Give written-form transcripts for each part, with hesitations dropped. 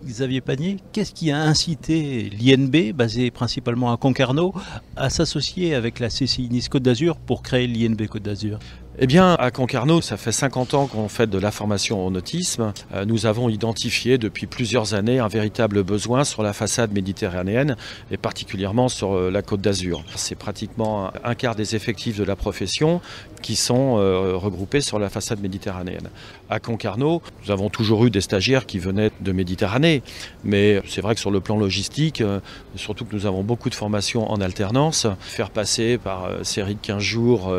Xavier Panier, qu'est-ce qui a incité l'INB, basé principalement à Concarneau, à s'associer avec la CCI Nice Côte d'Azur pour créer l'INB Côte d'Azur? Eh bien, à Concarneau, ça fait 50 ans qu'on fait de la formation en autisme. Nous avons identifié depuis plusieurs années un véritable besoin sur la façade méditerranéenne et particulièrement sur la Côte d'Azur. C'est pratiquement un quart des effectifs de la profession qui sont regroupés sur la façade méditerranéenne. À Concarneau, nous avons toujours eu des stagiaires qui venaient de Méditerranée, mais c'est vrai que sur le plan logistique, surtout que nous avons beaucoup de formations en alternance, faire passer par série de 15 jours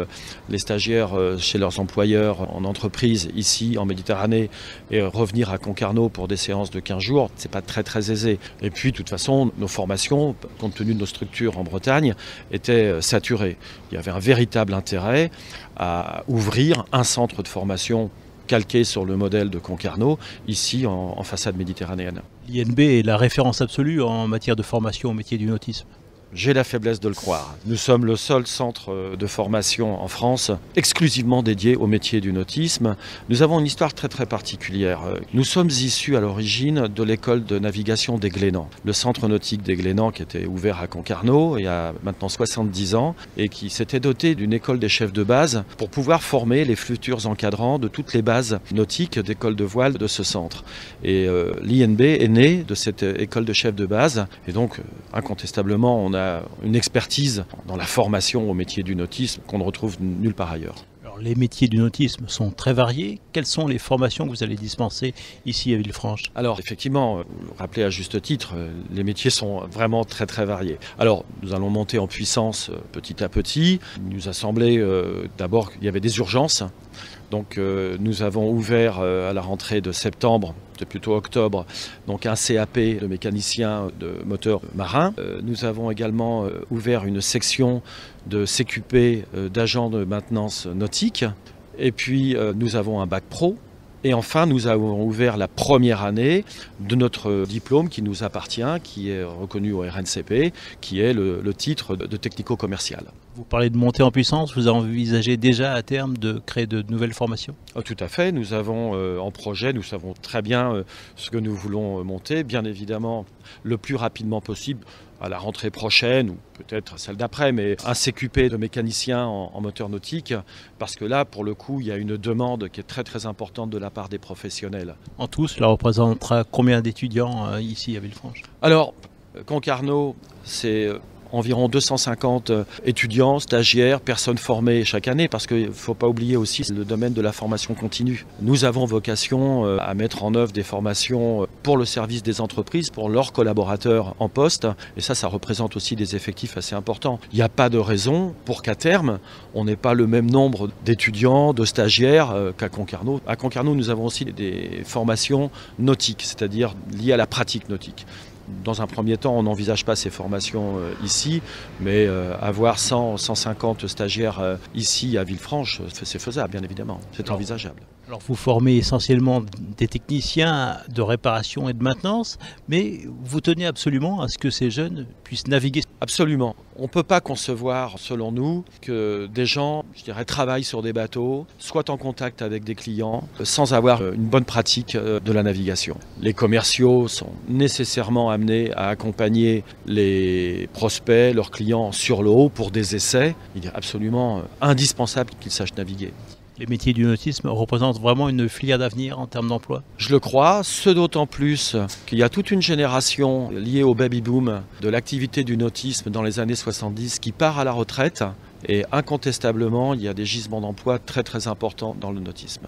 les stagiaires chez leurs employeurs en entreprise ici en Méditerranée et revenir à Concarneau pour des séances de 15 jours, c'est pas très aisé. Et puis de toute façon, nos formations, compte tenu de nos structures en Bretagne, étaient saturées. Il y avait un véritable intérêt à ouvrir un centre de formation calqué sur le modèle de Concarneau, ici en façade méditerranéenne. L'INB est la référence absolue en matière de formation au métier du nautisme. J'ai la faiblesse de le croire. Nous sommes le seul centre de formation en France exclusivement dédié au métier du nautisme. Nous avons une histoire très particulière. Nous sommes issus à l'origine de l'école de navigation des Glénans. Le centre nautique des Glénans qui était ouvert à Concarneau il y a maintenant 70 ans et qui s'était doté d'une école des chefs de base pour pouvoir former les futurs encadrants de toutes les bases nautiques d'école de voile de ce centre. Et l'INB est né de cette école de chefs de base et donc incontestablement on a une expertise dans la formation au métier du nautisme qu'on ne retrouve nulle part ailleurs. Alors, les métiers du nautisme sont très variés. Quelles sont les formations que vous allez dispenser ici à Villefranche? Alors effectivement, vous le rappelez à juste titre, les métiers sont vraiment très variés. Alors nous allons monter en puissance petit à petit. Il nous a semblé d'abord qu'il y avait des urgences. Donc nous avons ouvert à la rentrée de septembre, c'était plutôt octobre, donc un CAP de mécanicien de moteur marin. Nous avons également ouvert une section de CQP d'agents de maintenance nautique. Et puis nous avons un bac pro. Et enfin, nous avons ouvert la première année de notre diplôme qui nous appartient, qui est reconnu au RNCP, qui est le titre de technico-commercial. Vous parlez de montée en puissance, vous envisagez déjà à terme de créer de nouvelles formations? Tout à fait, nous avons en projet, nous savons très bien ce que nous voulons monter, bien évidemment le plus rapidement possible, à la rentrée prochaine ou peut-être celle d'après, mais un CQP de mécanicien en moteur nautique, parce que là, pour le coup, il y a une demande qui est très importante de la part des professionnels. En tout, cela représentera combien d'étudiants ici à Villefranche? Alors, Concarneau, c'est environ 250 étudiants, stagiaires, personnes formées chaque année, parce qu'il ne faut pas oublier aussi le domaine de la formation continue. Nous avons vocation à mettre en œuvre des formations pour le service des entreprises, pour leurs collaborateurs en poste, et ça représente aussi des effectifs assez importants. Il n'y a pas de raison pour qu'à terme, on n'ait pas le même nombre d'étudiants, de stagiaires qu'à Concarneau. À Concarneau, nous avons aussi des formations nautiques, c'est-à-dire liées à la pratique nautique. Dans un premier temps, on n'envisage pas ces formations ici, mais avoir 100, 150 stagiaires ici à Villefranche, c'est faisable, bien évidemment, c'est envisageable. Alors vous formez essentiellement des techniciens de réparation et de maintenance, mais vous tenez absolument à ce que ces jeunes puissent naviguer. Absolument. On ne peut pas concevoir, selon nous, que des gens, je dirais, travaillent sur des bateaux, soient en contact avec des clients, sans avoir une bonne pratique de la navigation. Les commerciaux sont nécessairement amenés à accompagner les prospects, leurs clients sur l'eau pour des essais. Il est absolument indispensable qu'ils sachent naviguer. Les métiers du nautisme représentent vraiment une filière d'avenir en termes d'emploi? Je le crois, ce d'autant plus qu'il y a toute une génération liée au baby-boom de l'activité du nautisme dans les années 70 qui part à la retraite et incontestablement il y a des gisements d'emploi très importants dans le nautisme.